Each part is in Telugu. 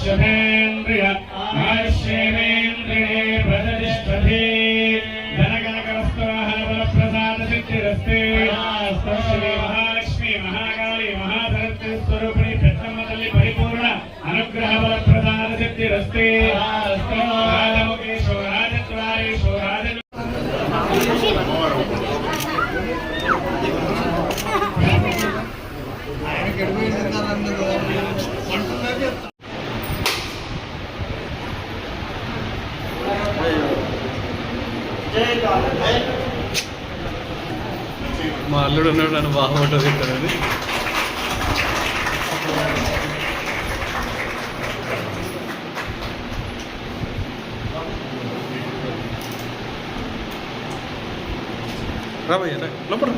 शुभेन्द्रिय आयुष्येन्द्रिये प्रतिष्ठते धनकनकवस्तुवाहनबलप्रसादसिद्धिरस्ते श्री महालक्ष्मी महाकाली महासरस्वती स्वरूपिणी पेट्टम्म तल्ली परिपूर्ण अनुग्रहबलप्रसादसिद्धिरस्ते राजमुखेषु राजद्वारेषु మా అల్లుడు ఉన్నాడు నన్ను బాగా ఫోటో తీస్తానని రాబోయే లోపల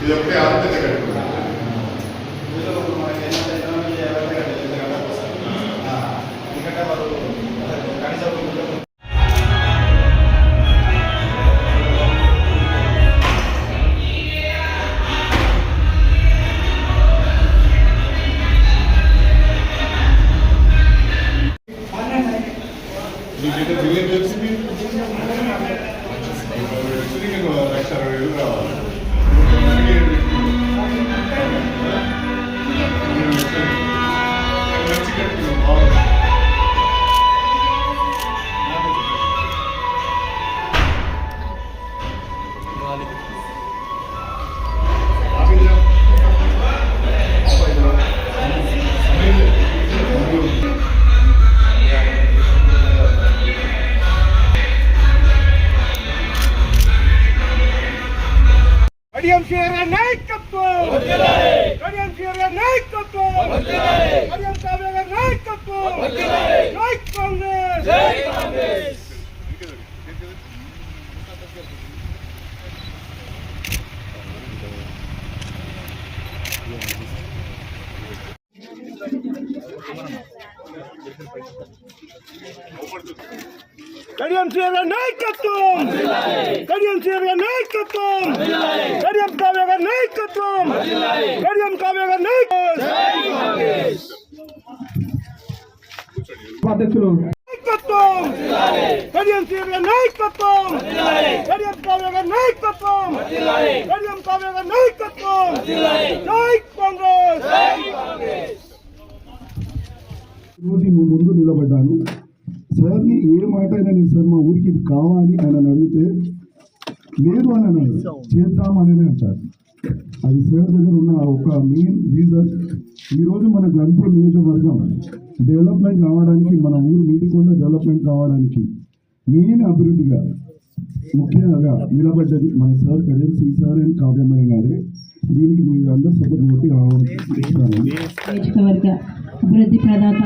ఇది ఒకటే ఆరోగ్యత కట్టుకున్నాను కడియం శ్రీర నాయకత్వం కడియం శ్రీర నాయకత్వం కడియం కావ్య గారి నాయకత్వం కడియం కావ్య గారి నాయకత్వం కడియం శ్రీర నాయకత్వం కడియం కావ్య గారి నాయకత్వం కడియం కావ్య గారి నాయకత్వం జై కాంగ్రెస్. రోజు ముందు నిలబడ్డాను సార్ని ఏ మాట అయినా నేను సార్ మా ఊరికి ఇది కావాలి అని అడిగితే లేదు అని అన్నాడు, చేద్దామని అంటారు. అది సార్ దగ్గర ఉన్న ఒక మెయిన్ రీజన్. ఈరోజు మన గన్పూర్ నియోజకవర్గం డెవలప్మెంట్ కావడానికి, మన ఊరు మీదికొండ డెవలప్మెంట్ కావడానికి మెయిన్ అభివృద్ధిగా ముఖ్యంగా నిలబడ్డది మన sir Kadiyam Sri sir and కావ్యమయ్య గారే. దీనికి మీరు అందరూ సపోర్ట్ కొట్టి నియోజకవర్గ అభివృద్ధి ప్రదాత,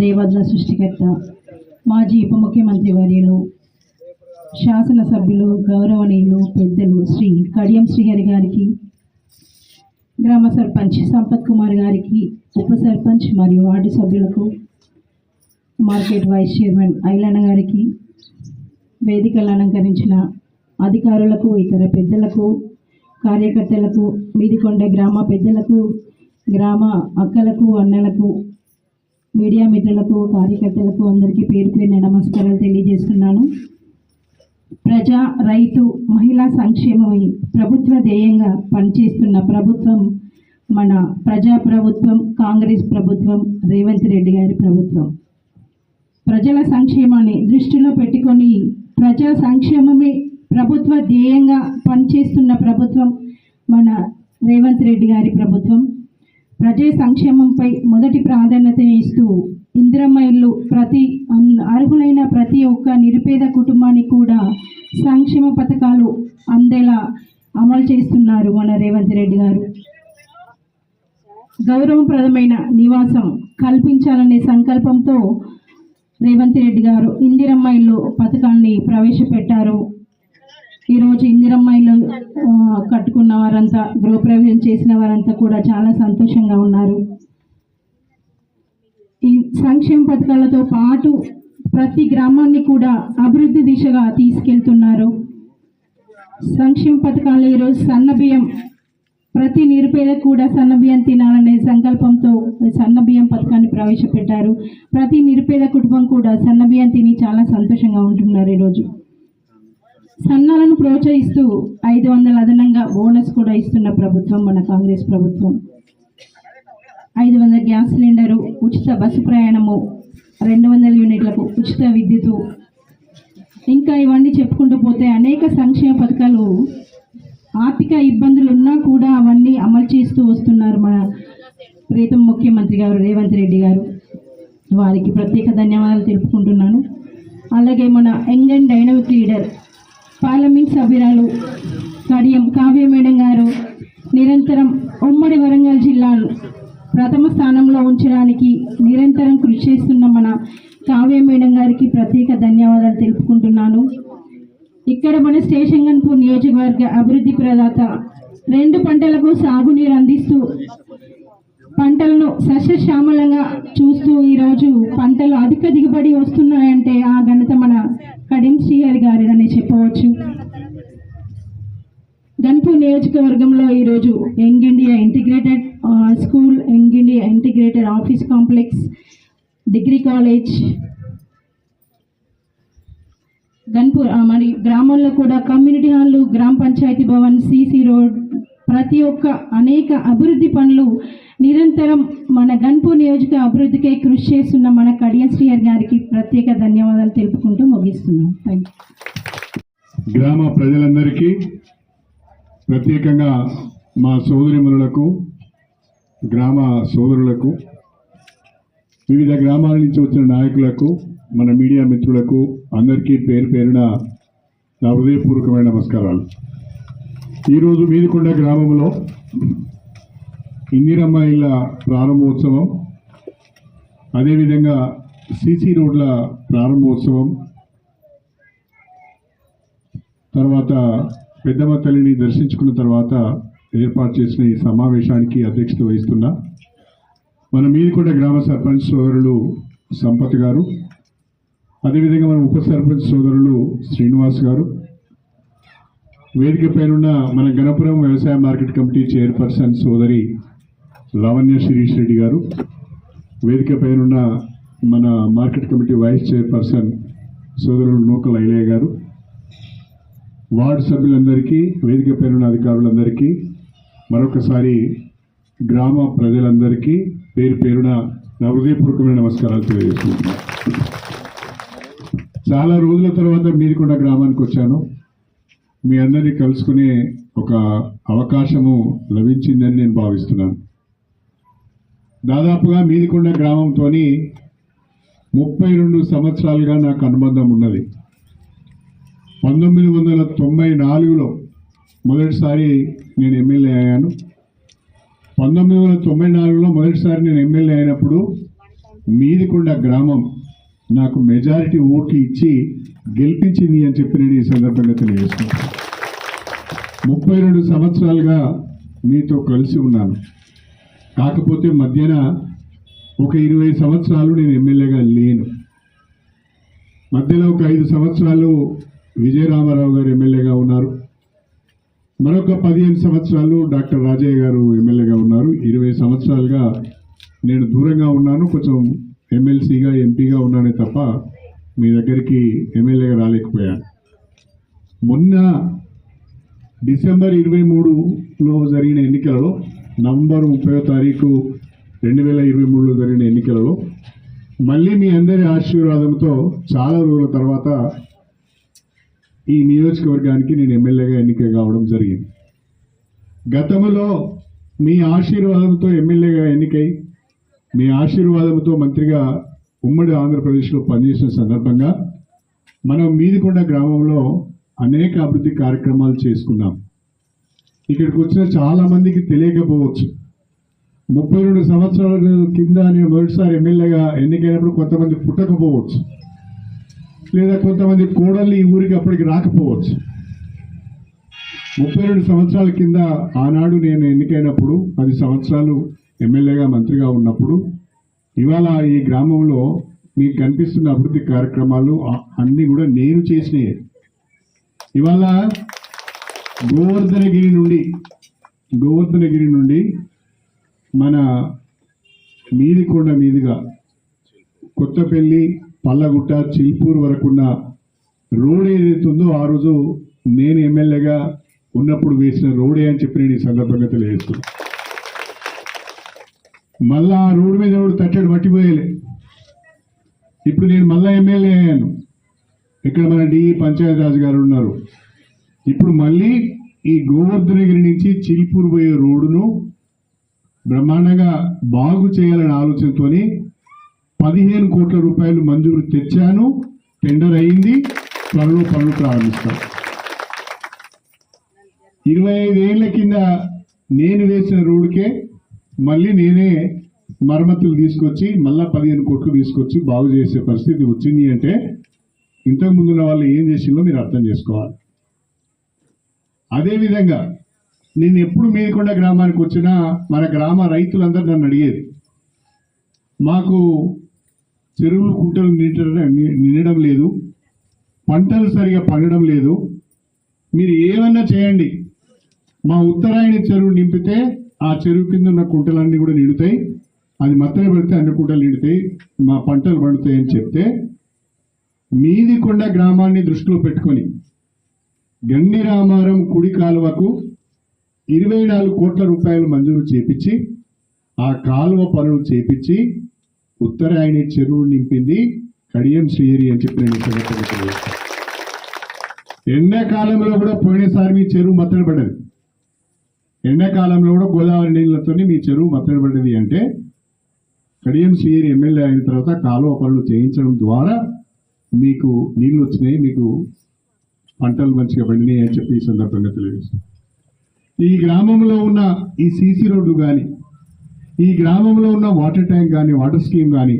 దేవాదుల సృష్టికర్త, మాజీ ఉప ముఖ్యమంత్రి వర్యులు, శాసనసభ్యులు, గౌరవనీయులు, పెద్దలు శ్రీ కడియం శ్రీహరి గారికి, గ్రామ సర్పంచ్ సంపత్ కుమార్ గారికి, ఉప సర్పంచ్ మరియు వార్డు సభ్యులకు, మార్కెట్ వైస్ చైర్మన్ ఐలన్న గారికి, వేదికలు అలంకరించిన అధికారులకు, ఇతర పెద్దలకు, కార్యకర్తలకు, మీదికొండ గ్రామ పెద్దలకు, గ్రామ అక్కలకు, అన్నలకు, మీడియా మిత్రులకు, కార్యకర్తలకు అందరికీ పేరు పేరున నమస్కారాలు తెలియజేస్తున్నాను. ప్రజా, రైతు, మహిళా సంక్షేమమై ప్రభుత్వ ధ్యేయంగా పనిచేస్తున్న ప్రభుత్వం మన ప్రజా ప్రభుత్వం, కాంగ్రెస్ ప్రభుత్వం, రేవంత్ రెడ్డి గారి ప్రభుత్వం. ప్రజల సంక్షేమాన్ని దృష్టిలో పెట్టుకొని ప్రజా సంక్షేమమే ప్రభుత్వ ధ్యేయంగా పనిచేస్తున్న ప్రభుత్వం మన రేవంత్ రెడ్డి గారి ప్రభుత్వం. ప్రజా సంక్షేమంపై మొదటి ప్రాధాన్యత ఇస్తూ ఇందిరమ్మ ఇల్లు అర్హులైన ప్రతి ఒక్క నిరుపేద కుటుంబానికి కూడా సంక్షేమ పథకాలు అందేలా అమలు చేస్తున్నారు మన రేవంత్ రెడ్డి గారు. గౌరవప్రదమైన నివాసం కల్పించాలనే సంకల్పంతో రేవంత్ రెడ్డి గారు ఇందిరమ్మ ఇల్లు పథకాన్ని ప్రవేశపెట్టారు. ఈరోజు ఇందిరమ్మ ఇల్లు కట్టుకున్న వారంతా, గృహప్రవేశం చేసిన వారంతా కూడా చాలా సంతోషంగా ఉన్నారు. ఈ సంక్షేమ పథకాలతో పాటు ప్రతి గ్రామాన్ని కూడా అభివృద్ధి దిశగా తీసుకెళ్తున్నారు. సంక్షేమ పథకాలు ఈరోజు సన్నబియ్యం, ప్రతి నిరుపేదకు కూడా సన్నబియ్యం తినాలనే సంకల్పంతో సన్నబియ్యం పథకాన్ని ప్రవేశపెట్టారు. ప్రతి నిరుపేద కుటుంబం కూడా సన్నబియ్యం తిని చాలా సంతోషంగా ఉంటున్నారు. ఈరోజు సన్నాలను ప్రోత్సహిస్తూ 500 అదనంగా బోనస్ కూడా ఇస్తున్న ప్రభుత్వం మన కాంగ్రెస్ ప్రభుత్వం. 500 గ్యాస్ సిలిండరు, ఉచిత బస్సు ప్రయాణము, 200 యూనిట్లకు ఉచిత విద్యుత్తు, ఇంకా ఇవన్నీ చెప్పుకుంటూ పోతే అనేక సంక్షేమ పథకాలు. ఆర్థిక ఇబ్బందులు ఉన్నా కూడా అవన్నీ అమలు చేస్తూ వస్తున్నారు మన ప్రీతం ముఖ్యమంత్రి గారు రేవంత్ రెడ్డి గారు. వారికి ప్రత్యేక ధన్యవాదాలు తెలుపుకుంటున్నాను. అలాగే మన young and dynamic leader parliament సభ్యురాలు కడియం కావ్య మేడం గారు నిరంతరం ఉమ్మడి వరంగల్ జిల్లాను ప్రథమ స్థానంలో ఉంచడానికి నిరంతరం కృషి చేస్తున్న మన కావ్య మేడం గారికి ప్రత్యేక ధన్యవాదాలు తెలుపుకుంటున్నాను. ఇక్కడ మన స్టేషన్ గన్పూర్ నియోజకవర్గ అభివృద్ధి ప్రదాత 2 పంటలకు సాగునీరు అందిస్తూ పంటలను సస్యశ్యామలంగా చూస్తూ ఈరోజు పంటలు అధిక దిగుబడి వస్తున్నాయంటే ఆ ఘనత మన కడియం శ్రీహరి గారిదని చెప్పవచ్చు. గన్పూర్ నియోజకవర్గంలో ఈరోజు young India integrated school, young India integrated office complex, degree college, Ganpur మరి గ్రామంలో కూడా కమ్యూనిటీ హాళ్ళు, గ్రామ పంచాయతీ భవన్, సీసీ రోడ్, ప్రతి ఒక్క అనేక అభివృద్ధి పనులు నిరంతరం మన గన్పూర్ నియోజక అభివృద్ధికై కృషి చేస్తున్న మన కడియం శ్రీహరి గారికి ప్రత్యేక ధన్యవాదాలు తెలుపుకుంటూ ముగిస్తున్నాం. Thank you. గ్రామ ప్రజలందరికీ, ప్రత్యేకంగా మా సోదరిమణులకు, గ్రామ సోదరులకు, వివిధ గ్రామాల నుంచి వచ్చిన నాయకులకు, మన మీడియా మిత్రులకు అందరికీ పేరు పేరున నా హృదయపూర్వకమైన నమస్కారాలు. ఈరోజు మీదికొండ గ్రామంలో ఇందిరమ్మ ఇళ్ళ ప్రారంభోత్సవం, అదేవిధంగా సీసీ రోడ్ల ప్రారంభోత్సవం, తర్వాత పెద్దమ్మ తల్లిని దర్శించుకున్న తర్వాత ఏర్పాటు చేసిన ఈ సమావేశానికి అధ్యక్షత వహిస్తున్న మన మీదికొండ గ్రామ సర్పంచ్ సోదరులు సంపత్ గారు, అదేవిధంగా మన ఉప సర్పంచ్ సోదరులు శ్రీనివాస్ గారు, వేదిక పైనున్న మన గణపురం వ్యవసాయ మార్కెట్ కమిటీ చైర్పర్సన్ సోదరి లావణ్య శిరీష్ రెడ్డి గారు, వేదిక పైనున్న మన మార్కెట్ కమిటీ వైస్ చైర్పర్సన్ సోదరులు నూకల ఐలయ్య గారు, వార్డు సభ్యులందరికీ, వేదిక పైనున్న అధికారులందరికీ, మరొకసారి గ్రామ ప్రజలందరికీ పేరు పేరున నా హృదయపూర్వకమైన నమస్కారాలు తెలియజేస్తున్నాను. చాలా రోజుల తర్వాత మీదికొండ గ్రామానికి వచ్చాను. మీ అందరినీ కలుసుకునే ఒక అవకాశము లభించిందని నేను భావిస్తున్నాను. దాదాపుగా మీదికొండ గ్రామంతో 32 సంవత్సరాలుగా నాకు అనుబంధం ఉన్నది. 1994లో మొదటిసారి నేను ఎమ్మెల్యే అయ్యాను. 1994లో మొదటిసారి నేను ఎమ్మెల్యే అయినప్పుడు మీదికొండ గ్రామం నాకు మెజారిటీ ఓట్లు ఇచ్చి గెలిపించింది అని చెప్పి నేను ఈ సందర్భంగా తెలియజేస్తున్నాను. 32 సంవత్సరాలుగా మీతో కలిసి ఉన్నాను. కాకపోతే మధ్యన ఒక 20 సంవత్సరాలు నేను ఎమ్మెల్యేగా లేను. మధ్యలో ఒక 5 సంవత్సరాలు విజయరామారావు గారు ఎమ్మెల్యేగా ఉన్నారు. మరొక 15 సంవత్సరాలు డాక్టర్ రాజయ్య గారు ఎమ్మెల్యేగా ఉన్నారు. 20 సంవత్సరాలుగా నేను దూరంగా ఉన్నాను. కొంచెం ఎమ్మెల్సీగా, ఎంపీగా ఉన్నానే తప్ప మీ దగ్గరికి ఎమ్మెల్యేగా రాలేకపోయాను. మొన్న డిసెంబర్ 23లో జరిగిన ఎన్నికలలో, నవంబర్ 30వ తారీఖు 2023లో జరిగిన ఎన్నికలలో మళ్ళీ మీ అందరి ఆశీర్వాదంతో చాలా రోజుల తర్వాత ఈ నియోజకవర్గానికి నేను ఎమ్మెల్యేగా ఎన్నిక కావడం జరిగింది. గతంలో మీ ఆశీర్వాదంతో ఎమ్మెల్యేగా ఎన్నికై మీ ఆశీర్వాదంతో మంత్రిగా ఉమ్మడి ఆంధ్రప్రదేశ్లో పనిచేసిన సందర్భంగా మనం మీదికొండ గ్రామంలో అనేక అభివృద్ధి కార్యక్రమాలు చేసుకున్నాం. ఇక్కడికి వచ్చిన చాలా మందికి తెలియకపోవచ్చు. 32 సంవత్సరాల కింద నేను మొదటిసారి ఎమ్మెల్యేగా ఎన్నికైనప్పుడు కొంతమంది పుట్టకపోవచ్చు, లేదా కొంతమంది కోడళ్ళు ఈ ఊరికి అప్పటికి రాకపోవచ్చు. 32 సంవత్సరాల కింద ఆనాడు నేను ఎన్నికైనప్పుడు 10 సంవత్సరాలు ఎమ్మెల్యేగా మంత్రిగా ఉన్నప్పుడు ఇవాళ ఈ గ్రామంలో మీకు కనిపిస్తున్న అభివృద్ధి కార్యక్రమాలు అన్నీ కూడా నేను చేసినాయి. ఇవాళ గోవర్ధనగిరి నుండి మన మీదికొండ మీదుగా కొత్తపల్లి, పల్లగుట్ట, చిల్పూర్ వరకున్న రోడ్ ఏదైతే ఉందో ఆ రోజు నేను ఎమ్మెల్యేగా ఉన్నప్పుడు వేసిన రోడే అని చెప్పి నేను ఈ సందర్భంగా తెలియజేస్తున్నాను. మళ్ళా ఆ రోడ్డు మీద ఎవడు తట్టడు మట్టిపోయలే. ఇప్పుడు నేను మళ్ళా ఎమ్మెల్యే అయ్యాను. ఇక్కడ మన పంచాయతీరాజ్ గారు ఉన్నారు. ఇప్పుడు మళ్ళీ ఈ గోవర్ధనగిరి నుంచి చిల్పూర్ పోయే రోడ్డును బ్రహ్మాండంగా బాగు చేయాలనే ఆలోచనతోని 15 కోట్ల రూపాయలు మంజూరు తెచ్చాను. టెండర్ అయింది, త్వరలో పనులు ప్రారంభిస్తాం. 25 ఏళ్ల కింద నేను వేసిన రోడ్డుకే మళ్ళీ నేనే మరమ్మతులు తీసుకొచ్చి మళ్ళా 15 కోట్లు తీసుకొచ్చి బాగు చేసే పరిస్థితి వచ్చింది అంటే ఇంతకు ముందున్న వాళ్ళు ఏం చేసిందో మీరు అర్థం చేసుకోవాలి. అదేవిధంగా నేను ఎప్పుడు మీదికొండ గ్రామానికి వచ్చినా మన గ్రామ రైతులందరూ నన్ను అడిగేది, మాకు చెరువులు కుంటలు నిండడం లేదు, పంటలు సరిగా పండడం లేదు, మీరు ఏమన్నా చేయండి, మా ఉత్తరాయణ చెరువు నింపితే ఆ చెరువు కింద ఉన్న కుంటలన్నీ కూడా నిండుతాయి, అది మత్తన పెడితే అన్ని కుంటలు నిండుతాయి, మా పంటలు పండుతాయి అని చెప్తే మీదికొండ గ్రామాన్ని దృష్టిలో పెట్టుకొని గండిరామారం కుడి కాలువకు 24 కోట్ల రూపాయలు మంజూరు చేపించి ఆ కాలువ పనులు చేపించి ఉత్తరాయణి చెరువు నింపింది కడియం శ్రీహరి అని చెప్పి నేను ఎండాకాలంలో కూడా పోయినసారి మీ చెరువు మత్తన పడ్డది. ఎండాకాలంలో కూడా గోదావరి నీళ్లతో మీ చెరువు మత్తన పడ్డది అంటే కడియం శ్రీహరి ఎమ్మెల్యే అయిన తర్వాత కాలువ పనులు చేయించడం ద్వారా మీకు నీళ్లు వచ్చినాయి, మీకు పంటలు మంచిగా పండినాయి అని చెప్పి ఈ సందర్భంగా తెలియజేస్తాను. ఈ గ్రామంలో ఉన్న ఈ సీసీ రోడ్డు కానీ, ఈ గ్రామంలో ఉన్న వాటర్ ట్యాంక్ కానీ, వాటర్ స్కీమ్ కానీ,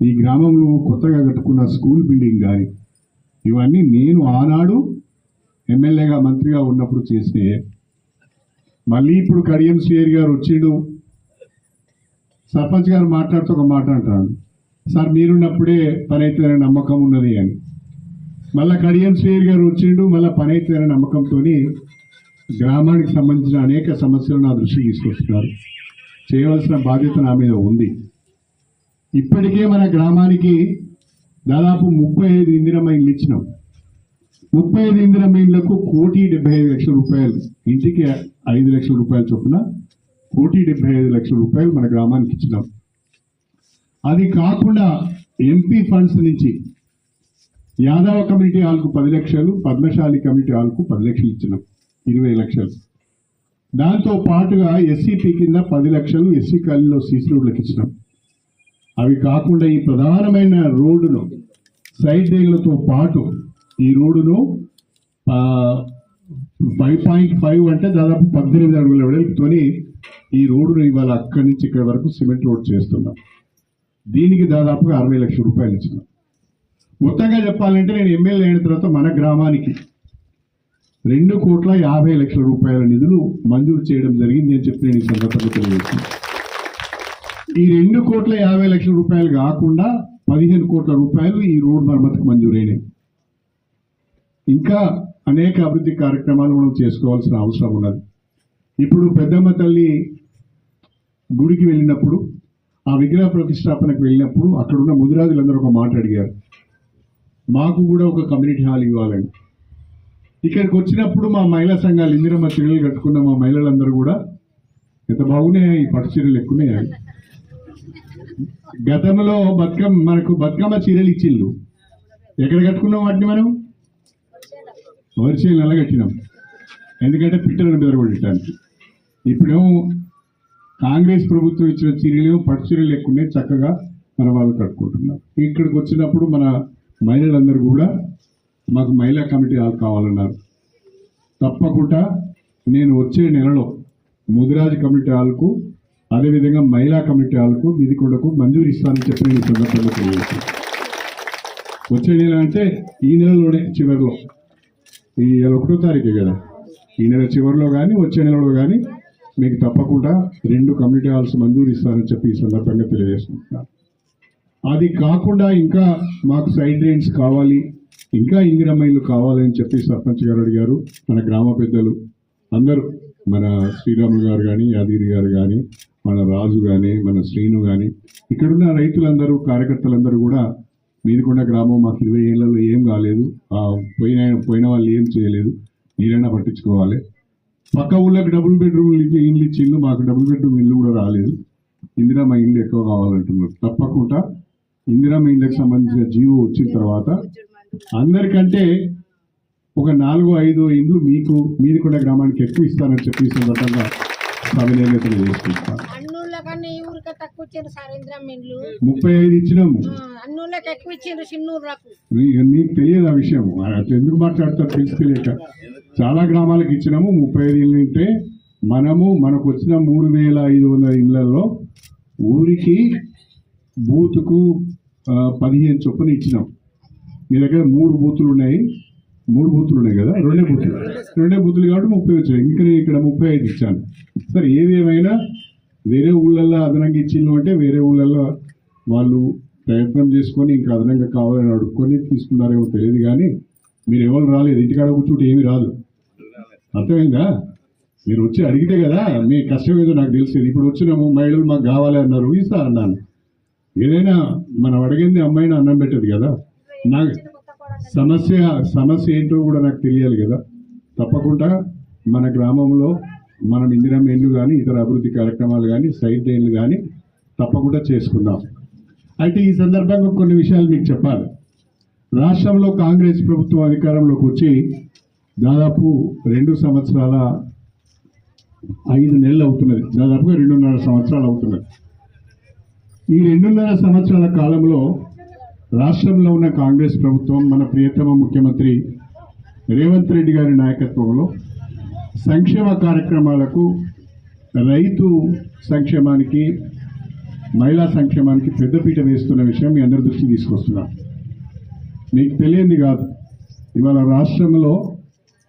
ఈ గ్రామంలో కొత్తగా కట్టుకున్న స్కూల్ బిల్డింగ్ కానీ, ఇవన్నీ నేను ఆనాడు ఎమ్మెల్యేగా మంత్రిగా ఉన్నప్పుడు చేసినాయే. మళ్ళీ ఇప్పుడు కడియం శ్రీహరి గారు వచ్చిండు, సర్పంచ్ గారు మాట్లాడుతూ ఒక మాట అంటాడు, సార్ మీరున్నప్పుడే పని అవుతుందనే నమ్మకం ఉన్నది అని. మళ్ళీ కడియం శ్రీహరి గారు వచ్చిండు, మళ్ళీ పని అవుతుందనే నమ్మకంతో గ్రామానికి సంబంధించిన అనేక సమస్యలు నా దృష్టికి తీసుకొస్తున్నారు. చేయవలసిన బాధ్యత నా మీద ఉంది. ఇప్పటికే మన గ్రామానికి దాదాపు 35 ఇందిరమ్మ ఇండ్లు ఇచ్చినాం. 35 ఇందిరమ్మ ఇండ్లకు 1,75,00,000 రూపాయలు, ఇంటికి 5 లక్షల రూపాయల చొప్పున 1,75,00,000 రూపాయలు మన గ్రామానికి ఇచ్చినాం. అది కాకుండా ఎంపీ ఫండ్స్ నుంచి యాదవ కమ్యూనిటీ హాల్కు 10 లక్షలు, పద్మశాలి కమ్యూనిటీ హాల్కు 10 లక్షలు ఇచ్చినాం, 20 లక్షలు. దాంతో పాటుగా ఎస్సీపీ కింద 10 లక్షలు ఎస్సీ కాలనీలో సీసీ రోడ్లకు ఇచ్చినాం. అవి కాకుండా ఈ ప్రధానమైన రోడ్డును సైడ్ రేగులతో పాటు ఈ రోడ్డును 5.5 అంటే దాదాపు 18 అడుగుల వెడల్పుతోని ఈ రోడ్డును ఇవాళ అక్కడి నుంచి ఇక్కడి వరకు సిమెంట్ రోడ్ చేస్తున్నాం. దీనికి దాదాపుగా 60 లక్షల రూపాయలు ఇచ్చినాం. మొత్తంగా చెప్పాలంటే నేను ఎమ్మెల్యే అయిన తర్వాత మన గ్రామానికి 2,50,00,000 రూపాయల నిధులు మంజూరు చేయడం జరిగింది అని చెప్పి నేను ఈ సందర్భంగా తెలియజేస్తున్నాను. ఈ 2,50,00,000 రూపాయలు కాకుండా 15 కోట్ల రూపాయలు ఈ రోడ్ మరమ్మతుకు మంజూరైనాయి. ఇంకా అనేక అభివృద్ధి కార్యక్రమాలు మనం చేసుకోవాల్సిన అవసరం ఉన్నది. ఇప్పుడు పెద్దమ్మ తల్లి గుడికి వెళ్ళినప్పుడు, ఆ విగ్రహ ప్రతిష్టాపనకు వెళ్ళినప్పుడు అక్కడున్న ముదిరాజులందరూ ఒక మాట అడిగారు, మాకు కూడా ఒక కమ్యూనిటీ హాల్ ఇవ్వాలని. ఇక్కడికి వచ్చినప్పుడు మా మహిళా సంఘాలు, ఇందిరమ్మ చీరలు కట్టుకున్న మా మహిళలందరూ కూడా ఎంత బాగున్నాయి, ఈ పట్టు చీరలు ఎక్కున్నాయి. గతంలో మనకు బతుకమ్మ చీరలు ఇచ్చిళ్ళు, ఎక్కడ కట్టుకున్నాం వాటిని మనం? వరిచేలు కట్టినాం, ఎందుకంటే పిట్టలను బెదరగొట్టడానికి. ఇప్పుడేమో కాంగ్రెస్ ప్రభుత్వం ఇచ్చిన చీరలు పట్టు చీరలు ఎక్కున్నాయి, చక్కగా మన వాళ్ళు కట్టుకుంటున్నారు. ఇక్కడికి వచ్చినప్పుడు మన మహిళలందరూ కూడా మాకు మహిళా కమిటీ హాల్ కావాలన్నారు. తప్పకుండా నేను వచ్చే నెలలో ముదిరాజు కమిటీ హాల్కు, అదేవిధంగా మహిళా కమిటీ హాల్కు, మీదికొండకు మంజూరు ఇస్తానని చెప్పి నేను సందర్భంగా తెలియజేస్తాను. వచ్చే నెల అంటే ఈ నెలలోనే చివరిలో, ఈ 1వ తారీఖే కదా, ఈ నెల చివరిలో కానీ వచ్చే నెలలో కానీ మీకు తప్పకుండా 2 కమ్యూనిటీ హాల్స్ మంజూరు ఇస్తానని చెప్పి ఈ సందర్భంగా తెలియజేస్తున్నాను. అది కాకుండా ఇంకా మాకు సైడ్ డ్రైన్స్ కావాలి, ఇంకా ఇందిరమ్మ ఇల్లు కావాలని చెప్పి సర్పంచ్ గారు అడిగారు. మన గ్రామ పెద్దలు అందరూ, మన శ్రీరాములు గారు కానీ, యాదగిరి గారు కానీ, మన రాజు కానీ, మన శ్రీను కానీ, ఇక్కడున్న రైతులందరూ, కార్యకర్తలందరూ కూడా మీదికొండ గ్రామం మాకు 20 ఏళ్లలో ఏం కాలేదు, పోయిన వాళ్ళు ఏం చేయలేదు, మీరైనా పట్టించుకోవాలి. పక్క ఊళ్ళకి డబుల్ బెడ్రూమ్ ఇల్లు ఇచ్చిండ్రు, మాకు డబుల్ బెడ్రూమ్ ఇల్లు కూడా రాలేదు. ఇందిరమ్మ ఇల్లు ఎక్కువ కావాలంటున్నారు. తప్పకుండా ఇందిరమ్మ ఇళ్ళకి సంబంధించిన జీవో వచ్చిన తర్వాత అందరికంటే ఒక 4-5 ఇండ్లు మీకు మీదికొండ గ్రామానికి ఎక్కువ ఇస్తానని చెప్పి సందర్భంగా సవినయంగా తెలియజేసుకుంటాను. అన్నూళ్ళ కన్నా ఈ ఊరికే తక్కువ ఇచ్చారు సార్ ఇందిరమ్మ ఇండ్లు. 35 ఇచ్చినాము. అన్నూళ్ళకి ఎక్కువ ఇచ్చారు చిన్నూరులకు. నీకు తెలియదు ఆ విషయం, అట్లా ఎందుకు మాట్లాడతారు తెలుసుకోలేక. చాలా గ్రామాలకు ఇచ్చినాము. 35 ఇళ్ళు ఉంటే మనకు వచ్చిన 3500 ఇళ్లలో ఊరికి బూతుకు 15 చొప్పున ఇచ్చినాం. మీ దగ్గర 3 బూతులు ఉన్నాయి కదా, రెండే బూతులు కాబట్టి 30 వచ్చాయి. ఇంకా నేను ఇక్కడ 35 ఇచ్చాను. సరే, ఏదేమైనా వేరే ఊళ్ళల్లో అదనంగా ఇచ్చిండు అంటే వేరే ఊళ్ళల్లో వాళ్ళు ప్రయత్నం చేసుకొని ఇంకా అదనంగా కావాలని అడుక్కొని తీసుకున్నారేమో తెలియదు. కానీ మీరు ఎవరు రాలేదు, ఇంటికాడ కూర్చుంటే ఏమీ రాదు. అర్థమైందా? మీరు వచ్చి అడిగితే కదా మీ కష్టం ఏదో నాకు తెలిసేది. ఇప్పుడు వచ్చినాము, మహిళలు మాకు కావాలి అన్నారు, ఇస్తా అన్నాను. ఏదైనా మనం అడిగింది అమ్మాయిని అన్నం పెట్టదు కదా. నాకు సమస్య ఏంటో కూడా నాకు తెలియాలి కదా. తప్పకుండా మన గ్రామంలో మనం ఇందిరమ్మ ఇల్లు కానీ, ఇతర అభివృద్ధి కార్యక్రమాలు కానీ, సైడ్ లైన్లు కానీ తప్పకుండా చేసుకుందాం. అయితే ఈ సందర్భంగా కొన్ని విషయాలు మీకు చెప్పాలి. రాష్ట్రంలో కాంగ్రెస్ ప్రభుత్వం అధికారంలోకి వచ్చి దాదాపు 2 సంవత్సరాల 5 నెలలు అవుతున్నది. దాదాపుగా 2.5 సంవత్సరాలు అవుతున్నది. ఈ 2.5 సంవత్సరాల కాలంలో రాష్ట్రంలో ఉన్న కాంగ్రెస్ ప్రభుత్వం, మన ప్రియతమ ముఖ్యమంత్రి రేవంత్ రెడ్డి గారి నాయకత్వంలో సంక్షేమ కార్యక్రమాలకు, రైతు సంక్షేమానికి, మహిళా సంక్షేమానికి పెద్దపీట వేస్తున్న విషయం మీ అందరి దృష్టికి తీసుకొస్తున్నాం. మీకు తెలియంది కాదు, ఇవాళ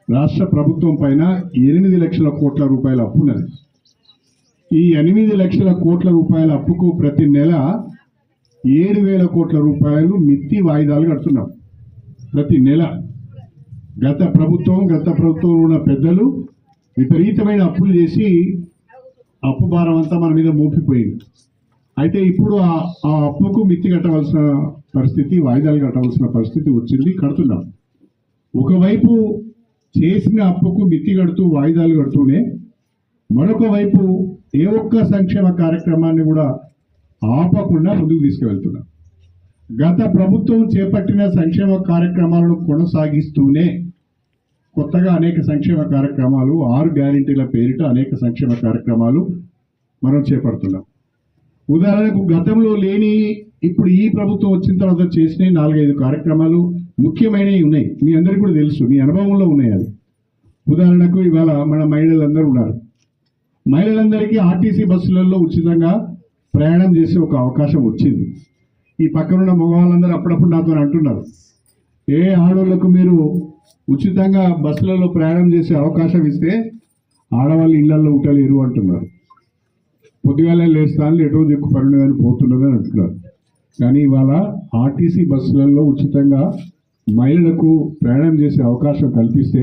రాష్ట్ర ప్రభుత్వం పైన 8 లక్షల కోట్ల రూపాయల అప్పు ఉన్నది. ఈ 8 లక్షల కోట్ల రూపాయల అప్పుకు ప్రతి నెల 7,000 కోట్ల రూపాయలు మిత్తి వాయిదాలు కడుతున్నాం ప్రతి నెల. గత ప్రభుత్వంలో ఉన్న పెద్దలు విపరీతమైన అప్పులు చేసి అప్పు భారం అంతా మన మీద మోపిపోయింది. అయితే ఇప్పుడు ఆ అప్పుకు మిత్తి కట్టవలసిన పరిస్థితి, వాయిదాలు కట్టవలసిన పరిస్థితి వచ్చింది, కడుతున్నాం. ఒకవైపు చేసిన అప్పుకు మిత్తి కడుతూ, వాయిదాలు కడుతూనే మరొక వైపు ఏ ఒక్క సంక్షేమ కార్యక్రమాన్ని కూడా ఆపకుండా ముందుకు తీసుకువెళ్తున్నాం. గత ప్రభుత్వం చేపట్టిన సంక్షేమ కార్యక్రమాలను కొనసాగిస్తూనే కొత్తగా అనేక సంక్షేమ కార్యక్రమాలు, 6 గ్యారెంటీల పేరిట అనేక సంక్షేమ కార్యక్రమాలు మనం చేపడుతున్నాం. ఉదాహరణకు గతంలో లేని ఇప్పుడు ఈ ప్రభుత్వం వచ్చిన తర్వాత చేసిన 4-5 కార్యక్రమాలు ముఖ్యమైనవి ఉన్నాయి. మీ అందరికీ కూడా తెలుసు, మీ అనుభవంలో ఉన్నాయి. అది ఉదాహరణకు ఇవాళ మన మహిళలందరూ ఉన్నారు. మహిళలందరికీ ఆర్టీసీ బస్సులలో ఉచితంగా ప్రయాణం చేసే ఒక అవకాశం వచ్చింది. ఈ పక్కనున్న మగవాళ్ళందరూ అప్పుడప్పుడు నాతో అంటున్నారు, ఏ ఆడవాళ్లకు మీరు ఉచితంగా బస్సులలో ప్రయాణం చేసే అవకాశం ఇస్తే ఆడవాళ్ళు ఇళ్లలో ఉండలేరు అంటున్నారు. పొద్దుగాలే లేస్తాను, ఎటో దిక్కు పరుణని పోతున్నదని అంటున్నారు. కానీ ఇవాళ ఆర్టీసీ బస్సులలో ఉచితంగా మహిళలకు ప్రయాణం చేసే అవకాశం కల్పిస్తే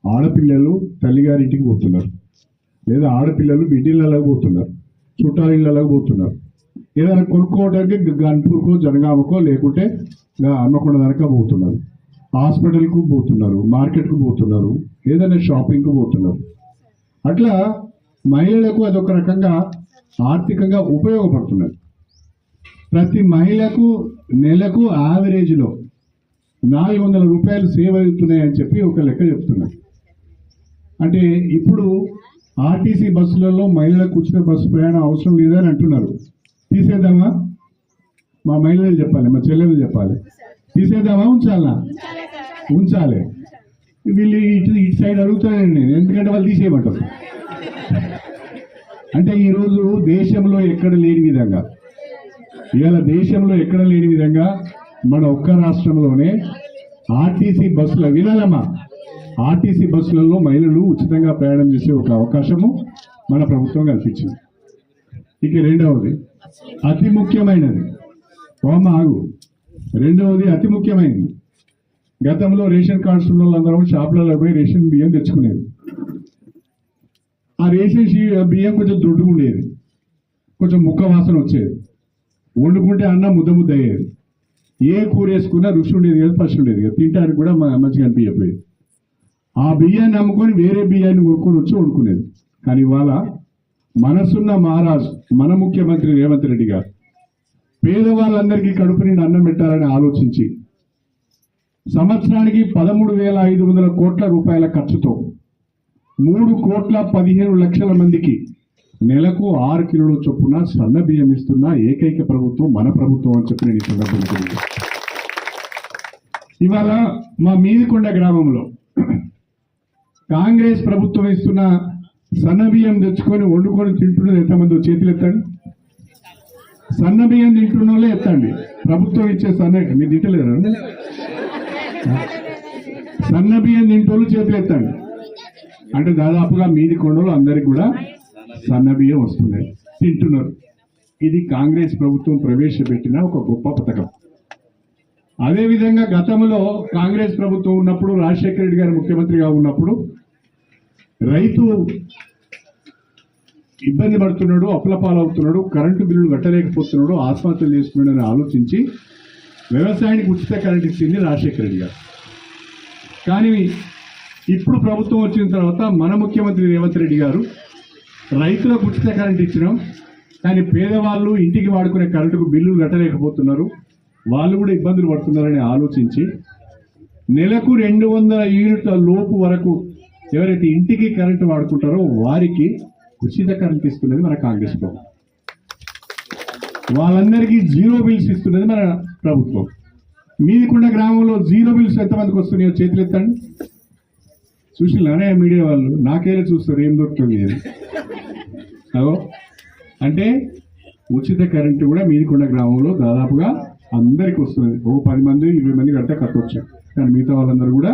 ఆడపిల్లలు తల్లిగారింటికి పోతున్నారు, లేదా ఆడపిల్లలు బిడ్డలకు పోతున్నారు, చుట్టాల ఇళ్ళకు పోతున్నారు. ఏదైనా కొనుక్కోవడానికి గన్పూర్కో, జనగామకో, లేకుంటే హన్మకొండ దాకా పోతున్నారు, హాస్పిటల్కు పోతున్నారు, మార్కెట్కు పోతున్నారు, ఏదైనా షాపింగ్కు పోతున్నారు. అట్లా మహిళలకు అదొక రకంగా ఆర్థికంగా ఉపయోగపడుతున్నది. ప్రతి మహిళకు నెలకు యావరేజ్లో 400 రూపాయలు సేవ్ అవుతున్నాయని చెప్పి ఒక లెక్క చెప్తున్నారు. అంటే ఇప్పుడు ఆర్టీసీ బస్సులలో మహిళలకు ఉచిత బస్సు ప్రయాణం అవసరం లేదని అంటున్నారు. తీసేద్దామా? మా మహిళలు చెప్పాలి, మా చెల్లెలు చెప్పాలి. తీసేద్దామా, ఉంచాలా? ఉంచాలి. వీళ్ళు ఇటు సైడ్ అడుగుతానండి నేను, ఎందుకంటే వాళ్ళు తీసేయమంటారు. అంటే ఈరోజు దేశంలో ఎక్కడ లేని విధంగా, ఇవాళ దేశంలో ఎక్కడ లేని విధంగా మన ఒక్క రాష్ట్రంలోనే ఆర్టీసీ బస్సుల వినాలమ్మా, ఆర్టీసీ బస్సులలో మహిళలు ఉచితంగా ప్రయాణం చేసే ఒక అవకాశము మన ప్రభుత్వం కల్పించింది. ఇక రెండవది, అతి ముఖ్యమైనది, ఆగు. రెండవది అతి ముఖ్యమైనది, గతంలో రేషన్ కార్డ్స్ ఉన్న వాళ్ళందరం షాపులలో పోయి రేషన్ బియ్యం తెచ్చుకునేది. ఆ రేషన్ బియ్యం కొంచెం దొడ్డుగా ఉండేది, కొంచెం ముక్క వాసన వచ్చేది, వండుకుంటే అన్నం ముద్ద ముద్ద అయ్యేది, ఏ కూర వేసుకున్నా రుచి ఉండేది కదా, ఫస్ట్ ఉండేది కదా, తింటానికి కూడా మంచిగా అనిపించకపోయేది. ఆ బియ్యాన్ని నమ్ముకొని వేరే బియ్యాన్ని కొనుక్కొని వచ్చి వండుకునేది. కానీ ఇవాళ మనసున్న మహారాజు మన ముఖ్యమంత్రి రేవంత్ రెడ్డి గారు పేదవాళ్ళందరికీ కడుపు నిండి అన్నం పెట్టాలని ఆలోచించి సంవత్సరానికి 13,500 కోట్ల రూపాయల ఖర్చుతో 3,15,00,000 మందికి నెలకు 6 కిలోల చొప్పున సన్న బియ్యం ఇస్తున్న ఏకైక ప్రభుత్వం మన ప్రభుత్వం అని చెప్పి నేను ఈ సందర్భంగా ఇవాళ మా మీదికొండ గ్రామంలో కాంగ్రెస్ ప్రభుత్వం ఇస్తున్న సన్న బియ్యం తెచ్చుకొని వండుకొని తింటున్నది ఎంతమంది చేతులు ఎత్తండి. సన్న బియ్యం తింటున్న వాళ్ళే ఎత్తండి. ప్రభుత్వం ఇచ్చే సన్న మీరు తింటలేరు, సన్న బియ్యం తింటోళ్ళు చేతులు ఎత్తండి. అంటే దాదాపుగా మీది కొండలు అందరికి కూడా సన్న బియ్యం వస్తున్నాయి, తింటున్నారు. ఇది కాంగ్రెస్ ప్రభుత్వం ప్రవేశపెట్టిన ఒక గొప్ప పథకం. అదేవిధంగా గతంలో కాంగ్రెస్ ప్రభుత్వం ఉన్నప్పుడు రాజశేఖర రెడ్డి గారు ముఖ్యమంత్రిగా ఉన్నప్పుడు రైతు ఇబ్బంది పడుతున్నాడు, అప్పుల పాలవుతున్నాడు, కరెంటు బిల్లులు కట్టలేకపోతున్నాడు, ఆత్మహత్యలు చేస్తున్నాడు అని ఆలోచించి వ్యవసాయానికి ఉచిత కరెంట్ ఇచ్చింది రాజశేఖర రెడ్డి గారు. కానీ ఇప్పుడు ప్రభుత్వం వచ్చిన తర్వాత మన ముఖ్యమంత్రి రేవంత్ రెడ్డి గారు రైతులకు ఉచిత కరెంట్ ఇచ్చినాం, కానీ పేదవాళ్ళు ఇంటికి వాడుకునే కరెంటుకు బిల్లులు కట్టలేకపోతున్నారు, వాళ్ళు కూడా ఇబ్బందులు పడుతున్నారని ఆలోచించి నెలకు 200 యూనిట్ల లోపు వరకు ఎవరైతే ఇంటికి కరెంటు వాడుకుంటారో వారికి ఉచిత కరెంట్ ఇస్తున్నది మన కాంగ్రెస్ ప్రభుత్వం. వాళ్ళందరికీ జీరో బిల్స్ ఇస్తున్నది మన ప్రభుత్వం. మీదికొండ గ్రామంలో జీరో బిల్స్ ఎంతమందికి వస్తున్నాయో చేతులు ఎత్తండి. చూసినానే మీడియా వాళ్ళు, నాకేలా చూస్తారు ఏం దొరుకుతుంది అని. అదో అంటే ఉచిత కరెంటు కూడా మీదికొండ గ్రామంలో దాదాపుగా అందరికి వస్తుంది. ఓ 10 మంది 20 మంది కడితే కట్టవచ్చు, కానీ మిగతా వాళ్ళందరూ కూడా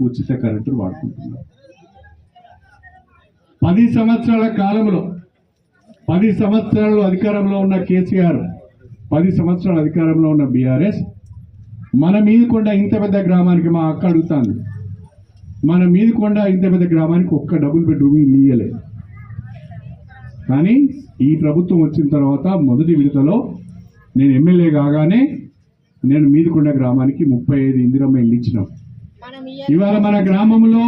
ఉచిత కరెంటు వాడుకుంటున్నారు. 10 సంవత్సరాల కాలంలో 10 సంవత్సరాలు అధికారంలో ఉన్న కేసీఆర్, 10 సంవత్సరాల అధికారంలో ఉన్న బీఆర్ఎస్ మన మీదికొండ ఇంత పెద్ద గ్రామానికి, మా అక్క అడుగుతాను, మన మీదికొండ ఇంత పెద్ద గ్రామానికి ఒక్క డబుల్ బెడ్రూమ్ ఇల్లు ఇయ్యలేదు. కానీ ఈ ప్రభుత్వం వచ్చిన తర్వాత మొదటి విడతలో నేను ఎమ్మెల్యే కాగానే నేను మీదికొండ గ్రామానికి 35 ఇందిరమ్మ ఇల్లు ఇచ్చినాం. ఇవాళ మన గ్రామంలో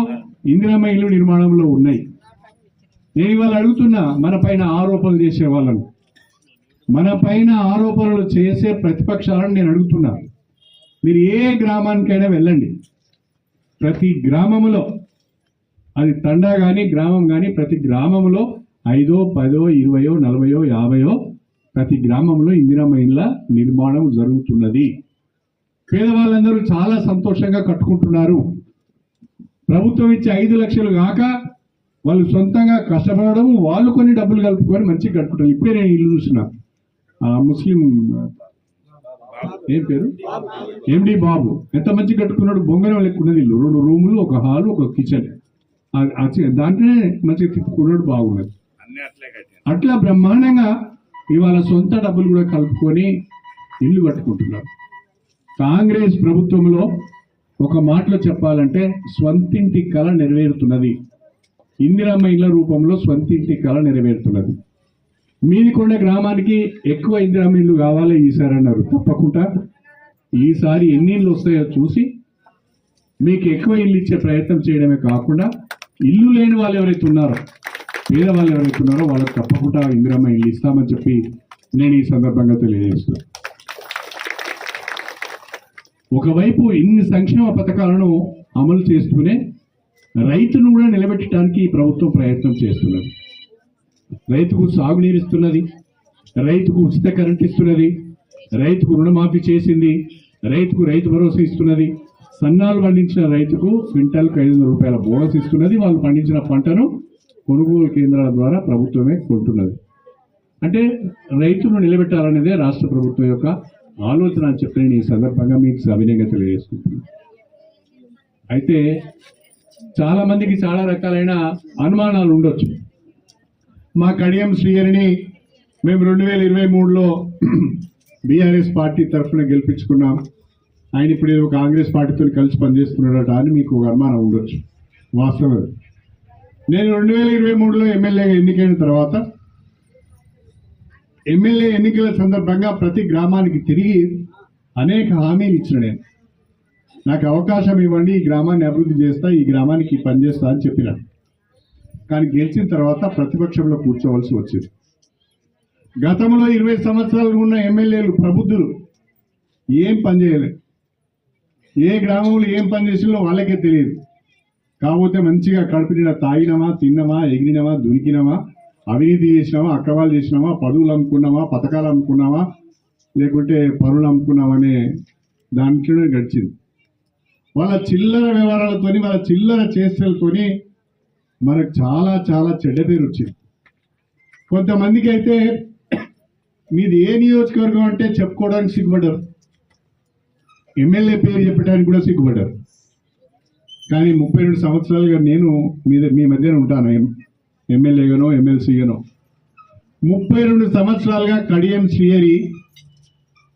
ఇందిరమ్మ ఇల్లు నిర్మాణంలో ఉన్నాయి. నేను ఇవాళ అడుగుతున్నా, మన పైన ఆరోపణలు చేసే వాళ్ళను, మన పైన ఆరోపణలు చేసే ప్రతిపక్షాలను నేను అడుగుతున్నా, మీరు ఏ గ్రామానికైనా వెళ్ళండి, ప్రతి గ్రామంలో అది తండా కానీ గ్రామం కానీ ప్రతి గ్రామంలో 5, 10, 20, 40, 50 ప్రతి గ్రామంలో ఇందిరమ్మ ఇళ్ళ నిర్మాణం జరుగుతున్నది. పేదవాళ్ళందరూ చాలా సంతోషంగా కట్టుకుంటున్నారు. ప్రభుత్వం ఇచ్చే 5 లక్షలు కాక వాళ్ళు సొంతంగా కష్టపడడం, వాళ్ళు కొన్ని డబ్బులు కలుపుకొని మంచిగా కట్టుకుంటారు. ఇప్పుడే నేను ఇల్లు చూసిన, ముస్లిం ఏం పేరు ఎండి బాబు, ఎంత మంచిగా కట్టుకున్నాడు. బొంగరం లెక్కున్నది ఇల్లు, 2 రూములు, 1 హాలు, 1 కిచెన్, దాంట్లోనే మంచిగా తిప్పుకున్నాడు, బాగున్నది. అట్లా బ్రహ్మాండంగా ఇవాళ సొంత డబ్బులు కూడా కలుపుకొని ఇల్లు కట్టుకుంటున్నారు. కాంగ్రెస్ ప్రభుత్వంలో ఒక మాటలో చెప్పాలంటే స్వంతింటి కళ నెరవేరుతున్నది. ఇందిరమ్మ ఇళ్ల రూపంలో స్వంతింటి కళ నెరవేరుతున్నది. మీదికొండ గ్రామానికి ఎక్కువ ఇందిరమ్మ ఇల్లు కావాలి ఈసారి అన్నారు. తప్పకుండా ఈసారి ఎన్ని ఇళ్ళు వస్తాయో చూసి మీకు ఎక్కువ ఇల్లు ఇచ్చే ప్రయత్నం చేయడమే కాకుండా ఇల్లు లేని వాళ్ళు ఎవరైతే ఉన్నారో, పేదవాళ్ళు ఎవరైతే ఉన్నారో వాళ్ళకి తప్పకుండా ఇందిరమ్మ ఇల్లు ఇస్తామని చెప్పి నేను ఈ సందర్భంగా తెలియజేస్తున్నాను. ఒకవైపు ఇన్ని సంక్షేమ పథకాలను అమలు చేస్తూనే రైతును కూడా నిలబెట్టడానికి ఈ ప్రభుత్వం ప్రయత్నం చేస్తున్నది. రైతుకు సాగునీరు ఇస్తున్నది, రైతుకు ఉచిత కరెంట్ ఇస్తున్నది, రైతుకు రుణమాఫీ చేసింది, రైతుకు రైతు భరోసా ఇస్తున్నది, సన్నాలు పండించిన రైతుకు క్వింటాల్కు 500 రూపాయల బోనస్ ఇస్తున్నది, వాళ్ళు పండించిన పంటను కొనుగోలు కేంద్రాల ద్వారా ప్రభుత్వమే కొంటున్నది. అంటే రైతును నిలబెట్టాలనేదే రాష్ట్ర ప్రభుత్వం యొక్క ఆలోచన అని చెప్పి నేను ఈ సందర్భంగా మీకు సవినయంగా తెలియజేసుకుంటున్నాను. అయితే చాలా మందికి చాలా రకాలైన అనుమానాలు ఉండొచ్చు. మా కడియం శ్రీహరిని మేము 2023లో బీఆర్ఎస్ పార్టీ తరఫున గెలిపించుకున్నాం, ఆయన ఇప్పుడు ఏదో కాంగ్రెస్ పార్టీతో కలిసి పనిచేస్తున్నాడట అని మీకు ఒక అనుమానం ఉండొచ్చు. వాస్తవం. నేను 2023లో ఎమ్మెల్యేగా ఎన్నికైన తర్వాత ఎమ్మెల్యే ఎన్నికల సందర్భంగా ప్రతి గ్రామానికి తిరిగి అనేక హామీలు ఇచ్చిన నేను. నాకు అవకాశం ఇవ్వండి, ఈ గ్రామాన్ని అభివృద్ధి చేస్తా, ఈ గ్రామానికి పనిచేస్తా అని చెప్పిన. కానీ గెలిచిన తర్వాత ప్రతిపక్షంలో కూర్చోవలసి వచ్చింది. గతంలో 20 సంవత్సరాలు ఉన్న ఎమ్మెల్యేలు ప్రబుద్ధులు ఏం పని చేయలేదు. ఏ గ్రామంలో ఏం పని చేసిందో వాళ్ళకే తెలియదు. కాకపోతే మంచిగా కడుపు నిండా తాగినామా, తిన్నామా, ఎగిరినామా, దునికినామా, అవినీతి చేసినామా, అక్రమాలు చేసినామా, పదవులు అమ్ముకున్నామా, పథకాలు అమ్ముకున్నామా, లేకుంటే పనులు అమ్ముకున్నామనే దాంట్లోనే గడిచింది. వాళ్ళ చిల్లర వ్యవహారాలతోని, వాళ్ళ చిల్లర చేష్టలతోని మనకు చాలా చాలా చెడ్డ పేరు వచ్చింది. కొంతమందికి అయితే మీది ఏ నియోజకవర్గం అంటే చెప్పుకోవడానికి సిగ్గుపడ్డారు, ఎమ్మెల్యే పేరు చెప్పడానికి కూడా సిగ్గుపడ్డారు. కానీ 32 సంవత్సరాలుగా నేను మీ మధ్యన ఉంటాను, ఎమ్మెల్యేగానో ఎమ్మెల్సీగానో. 32 సంవత్సరాలుగా కడియం శ్రీహరి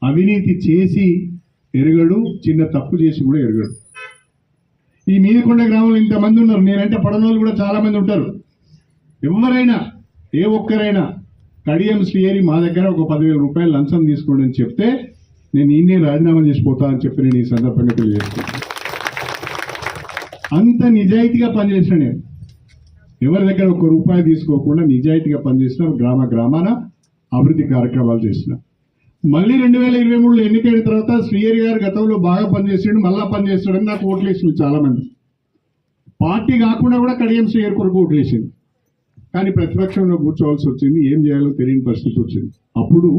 అవినీతి చేసి ఎరగడు, చిన్న తప్పు చేసి కూడా ఎరగడు. ఈ మీదకొండ గ్రామంలో ఇంతమంది ఉన్నారు, నేనంటే పడనోళ్ళు కూడా చాలా మంది ఉంటారు. ఎవరైనా ఏ ఒక్కరైనా కడియం శ్రీహరి మా దగ్గర ఒక 10,000 రూపాయలు లంచం తీసుకోండి అని చెప్తే నేను ఈయనే రాజీనామా చేసిపోతా అని చెప్పి నేను ఈ సందర్భంగా తెలియజేస్తున్నాను. అంత నిజాయితీగా పనిచేసిన నేను, ఎవరి దగ్గర 1 రూపాయి తీసుకోకుండా నిజాయితీగా పనిచేసిన, గ్రామాన అభివృద్ధి కార్యక్రమాలు చేసిన. మళ్ళీ 2023లో ఎన్నికైన తర్వాత శ్రీహరి గారు గతంలో బాగా పనిచేసాడు, మళ్ళా పనిచేస్తాడని నాకు ఓట్లు వేసింది చాలా మంది. పార్టీ కాకుండా కూడా కడియం శ్రీహరి కొరకు ఓట్లు వేసింది. కానీ ప్రతిపక్షంలో కూర్చోవాల్సి వచ్చింది, ఏం చేయాలో తెలియని పరిస్థితి వచ్చింది. అప్పుడు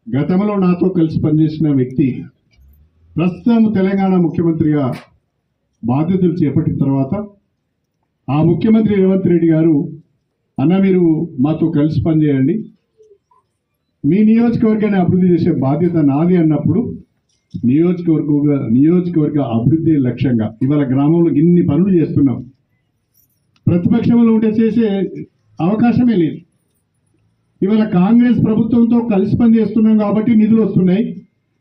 గతంలో నాతో కలిసి పనిచేసిన వ్యక్తి ప్రస్తుతం తెలంగాణ ముఖ్యమంత్రిగా బాధ్యతలు చేపట్టిన తర్వాత ఆ ముఖ్యమంత్రి రేవంత్ రెడ్డి గారు, అన్న మీరు మాతో కలిసి పనిచేయండి, మీ నియోజకవర్గాన్ని అభివృద్ధి చేసే బాధ్యత నాది అన్నప్పుడు నియోజకవర్గ అభివృద్ధి లక్ష్యంగా ఇవాళ గ్రామంలో ఇన్ని పనులు చేస్తున్నాం. ప్రతిపక్షంలో ఉంటే చేసే అవకాశమే లేదు. ఇవాళ కాంగ్రెస్ ప్రభుత్వంతో కలిసి పనిచేస్తున్నాం కాబట్టి నిధులు వస్తున్నాయి,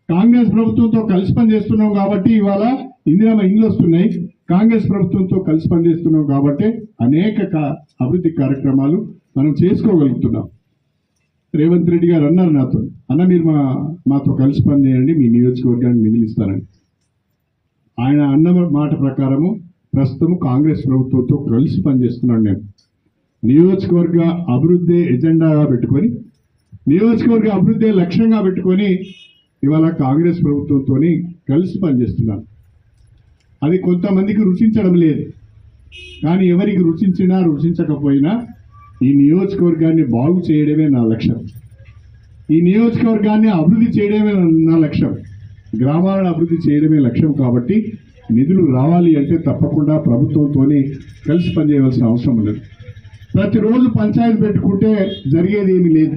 కాంగ్రెస్ ప్రభుత్వంతో కలిసి పనిచేస్తున్నాం కాబట్టి ఇవాళ ఇందిరమ్మ ఇండ్లు వస్తున్నాయి, కాంగ్రెస్ ప్రభుత్వంతో కలిసి పనిచేస్తున్నాం కాబట్టి అనేక అభివృద్ధి కార్యక్రమాలు మనం చేసుకోగలుగుతున్నాం. రేవంత్ రెడ్డి గారు అన్నారు నాతో, అన్న మీరు మాతో కలిసి పనిచేయండి, మీ నియోజకవర్గానికి నిధులు ఇస్తారని. ఆయన అన్న మాట ప్రకారము ప్రస్తుతం కాంగ్రెస్ ప్రభుత్వంతో కలిసి పనిచేస్తున్నాను. నేను నియోజకవర్గ అభివృద్ధి ఎజెండాగా పెట్టుకొని, నియోజకవర్గ అభివృద్ధి లక్ష్యంగా పెట్టుకొని ఇవాళ కాంగ్రెస్ ప్రభుత్వంతో కలిసి పనిచేస్తున్నాను. అది కొంతమందికి రుచించడం లేదు, కానీ ఎవరికి రుచించినా రుచించకపోయినా ఈ నియోజకవర్గాన్ని బాగు చేయడమే నా లక్ష్యం, ఈ నియోజకవర్గాన్ని అభివృద్ధి చేయడమే నా లక్ష్యం, గ్రామాలను అభివృద్ధి చేయడమే లక్ష్యం. కాబట్టి నిధులు రావాలి అంటే తప్పకుండా ప్రభుత్వంతో కలిసి పనిచేయవలసిన అవసరం లేదు. ప్రతిరోజు పంచాయతీ పెట్టుకుంటే జరిగేది ఏమీ లేదు,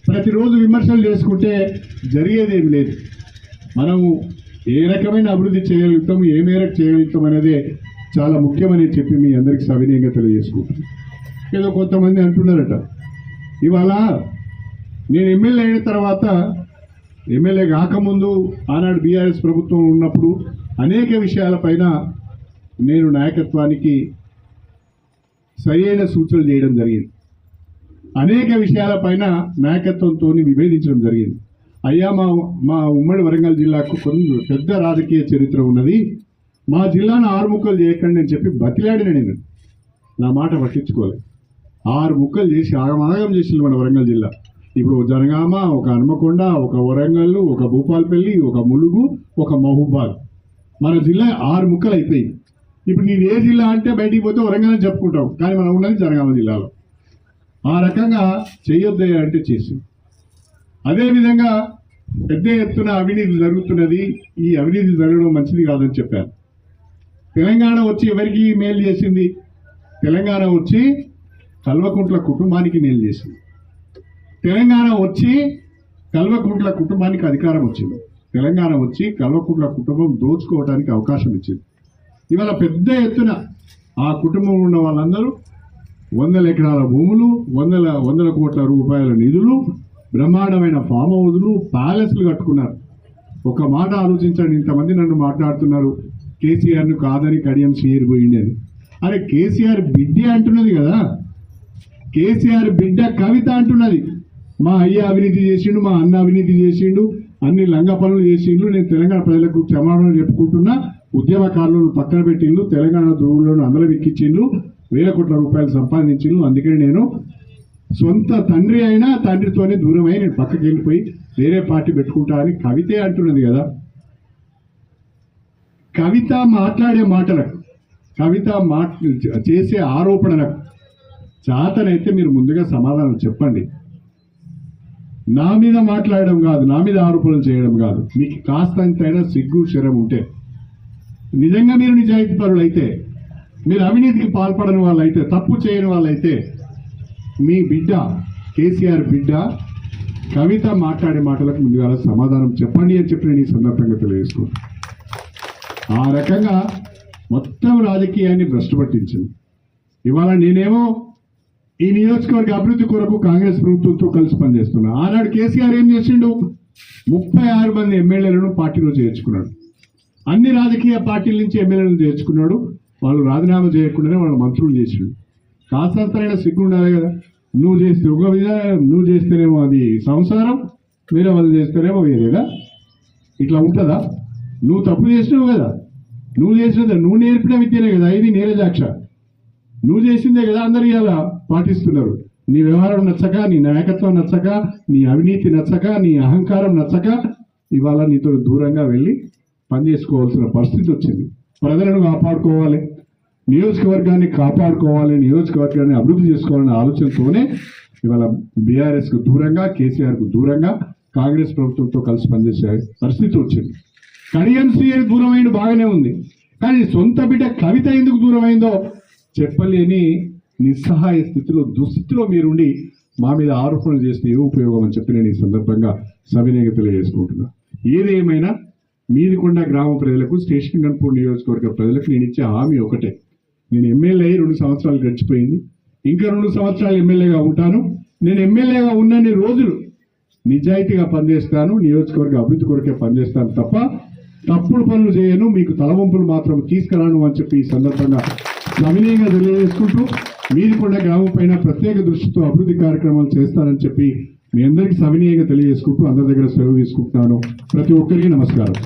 ప్రతిరోజు విమర్శలు చేసుకుంటే జరిగేది ఏమి లేదు. మనము ఏ రకమైన అభివృద్ధి చేయగలుగుతాం, ఏ మేరకు చేయగలుగుతాం అనేదే చాలా ముఖ్యమని చెప్పి మీ అందరికీ సవినయంగా తెలియజేసుకుంటాం. ఏదో కొంతమంది అంటున్నారట, ఇవాళ నేను ఎమ్మెల్యే అయిన తర్వాత, ఎమ్మెల్యే కాకముందు ఆనాడు బీఆర్ఎస్ ప్రభుత్వం ఉన్నప్పుడు అనేక విషయాలపైన నేను నాయకత్వానికి సరైన సూచనలు చేయడం జరిగింది, అనేక విషయాలపైన నాయకత్వంతో విభేదించడం జరిగింది. అయ్యా మా ఉమ్మడి వరంగల్ జిల్లాకు కొన్ని పెద్ద రాజకీయ చరిత్ర ఉన్నది, మా జిల్లాను 6 ముక్కలు చేయకండి అని చెప్పి బతిలాడిన నేను. నా మాట పట్టించుకోలేదు. 6 ముక్కలు చేసి ఆగమాగం చేసింది మన వరంగల్ జిల్లా. ఇప్పుడు జనగామ, ఒక హన్మకొండ, ఒక వరంగల్, ఒక భూపాలపల్లి, ఒక ములుగు, ఒక మహబూబాద్, మన జిల్లా 6 ముక్కలు అయిపోయింది. ఇప్పుడు నీది ఏ జిల్లా అంటే బయటికి పోతే వరంగల్ అని చెప్పుకుంటాం, కానీ మనం ఉన్నది జనగామ జిల్లాలో. ఆ రకంగా చేయొద్దే అంటే చేసింది. అదేవిధంగా పెద్ద ఎత్తున అవినీతి జరుగుతున్నది, ఈ అవినీతి జరగడం మంచిది కాదని చెప్పారు. తెలంగాణ వచ్చి ఎవరికి మేలు చేసింది? తెలంగాణ వచ్చి కల్వకుంట్ల కుటుంబానికి మేలు చేసింది. తెలంగాణ వచ్చి కల్వకుంట్ల కుటుంబానికి అధికారం వచ్చింది. తెలంగాణ వచ్చి కల్వకుంట్ల కుటుంబం దోచుకోవడానికి అవకాశం ఇచ్చింది. ఇవాళ పెద్ద ఎత్తున ఆ కుటుంబంలో ఉన్న వాళ్ళందరూ 100 ఎకరాల భూములు, వందల కోట్ల రూపాయల నిధులు బ్రహ్మాండమైన ఫామ్ హౌస్లు, ప్యాలెస్లు కట్టుకున్నారు. ఒక మాట ఆలోచించండి, ఇంతమంది నన్ను మాట్లాడుతున్నారు కేసీఆర్ను కాదని కడియం శ్రీహరి పోయింది అని. అరే కేసీఆర్ బిడ్డ అంటున్నది కదా, కేసీఆర్ బిడ్డ కవిత అంటున్నది. మా అయ్య అవినీతి చేసిండు, మా అన్న అవినీతి చేసిండు, అన్ని లంగ పనులు చేసిండు, నేను తెలంగాణ ప్రజలకు క్షమాపణ చెప్పుకుంటున్నా, ఉద్యమకారులను పక్కన పెట్టిండు, తెలంగాణ ధ్రువులను అందరూ ఎక్కించిండు, వేల కోట్ల రూపాయలు సంపాదించిండు. అందుకని నేను సొంత తండ్రి అయినా తండ్రితోనే దూరమై నేను పక్కకి వెళ్ళిపోయి వేరే పార్టీ పెట్టుకుంటా అని కవితే అంటున్నది కదా. కవిత మాట్లాడే మాటలకు, కవిత చేసే ఆరోపణలకు చాతనైతే మీరు ముందుగా సమాధానం చెప్పండి. నా మీద మాట్లాడడం కాదు, నా మీద ఆరోపణలు చేయడం కాదు. మీకు కాస్త ఎంతైనా సిగ్గు శరం ఉంటే, నిజంగా మీరు నిజాయితీ పరులు అయితే, మీరు అవినీతికి పాల్పడని వాళ్ళైతే, తప్పు చేయని వాళ్ళైతే, మీ బిడ్డ కేసీఆర్ బిడ్డ కవిత మాట్లాడే మాటలకు ముందుగా సమాధానం చెప్పండి అని చెప్పి నేను ఈ సందర్భంగా తెలియజేసుకుంటాను. ఆ రకంగా మొత్తం రాజకీయాన్ని భ్రష్టు పట్టించింది. ఇవాళ నేనేమో ఈ నియోజకవర్గ అభివృద్ధి కొరకు కాంగ్రెస్ ప్రభుత్వంతో కలిసి పనిచేస్తున్నా. ఆనాడు కేసీఆర్ ఏం చేసిండు? 36 మంది ఎమ్మెల్యేలను పార్టీలో చేర్చుకున్నాడు. అన్ని రాజకీయ పార్టీల నుంచి ఎమ్మెల్యేలను చేర్చుకున్నాడు. వాళ్ళు రాజీనామా చేయకుండానే వాళ్ళు మంత్రులు చేసిండు. కాస్తంతైనా సిగ్గు ఉండాలి కదా. నువ్వు చేస్తే ఒక విధానం, నువ్వు చేస్తేనేమో అది సంసారం, వేరే వాళ్ళు చేస్తేనేమో వేరేగా. ఇట్లా ఉంటుందా? నువ్వు తప్పు చేసినావు కదా, నువ్వు చేసినదా, నువ్వు నేర్పిన విద్యనే కదా ఇది నీరజాక్ష. నువ్వు చేసిందే కదా అందరూ ఇలా పాటిస్తున్నారు. నీ వ్యవహారం నచ్చక, నీ నాయకత్వం నచ్చక, నీ అవినీతి నచ్చక, నీ అహంకారం నచ్చక ఇవాళ నీతో దూరంగా వెళ్ళి పనిచేసుకోవాల్సిన పరిస్థితి వచ్చింది. ప్రజలను కాపాడుకోవాలి, నియోజకవర్గాన్ని కాపాడుకోవాలి, నియోజకవర్గాన్ని అభివృద్ధి చేసుకోవాలనే ఆలోచనతోనే ఇవాళ బీఆర్ఎస్కు దూరంగా, కేసీఆర్కు దూరంగా కాంగ్రెస్ ప్రభుత్వంతో కలిసి పనిచేసే పరిస్థితి వచ్చింది. కడియం శ్రీహరి దూరమైన బాగానే ఉంది, కానీ సొంత బిడ్డ కవిత ఎందుకు దూరమైందో చెప్పలేని నిస్సహాయ స్థితిలో, దుస్థితిలో మీరుండి మా మీద ఆరోపణలు చేస్తే ఏ ఉపయోగం అని చెప్పి నేను ఈ సందర్భంగా సవినయంగా తెలియజేసుకుంటున్నా. ఏదేమైనా మీదికొండ గ్రామ ప్రజలకు, స్టేషన్ గన్పూర్ నియోజకవర్గ ప్రజలకు నేను ఇచ్చే హామీ ఒకటే. నేను ఎమ్మెల్యే 2 సంవత్సరాలు గడిచిపోయింది, ఇంకా 2 సంవత్సరాలు ఎమ్మెల్యేగా ఉంటాను. నేను ఎమ్మెల్యేగా ఉన్నన్ని రోజులు నిజాయితీగా పనిచేస్తాను, నియోజకవర్గ అభివృద్ధి కొరకే పనిచేస్తాను తప్ప తప్పుడు పనులు చేయను, మీకు తలవంపులు మాత్రం తీసుకురాను అని చెప్పి ఈ సందర్భంగా సవినయంగా తెలియజేసుకుంటూ మీదికొండ గ్రామం పైన ప్రత్యేక దృష్టితో అభివృద్ధి కార్యక్రమాలు చేస్తానని చెప్పి మీ అందరికీ సవినయంగా తెలియజేసుకుంటూ అందరి దగ్గర సెలవు తీసుకుంటున్నాను. ప్రతి ఒక్కరికి నమస్కారం.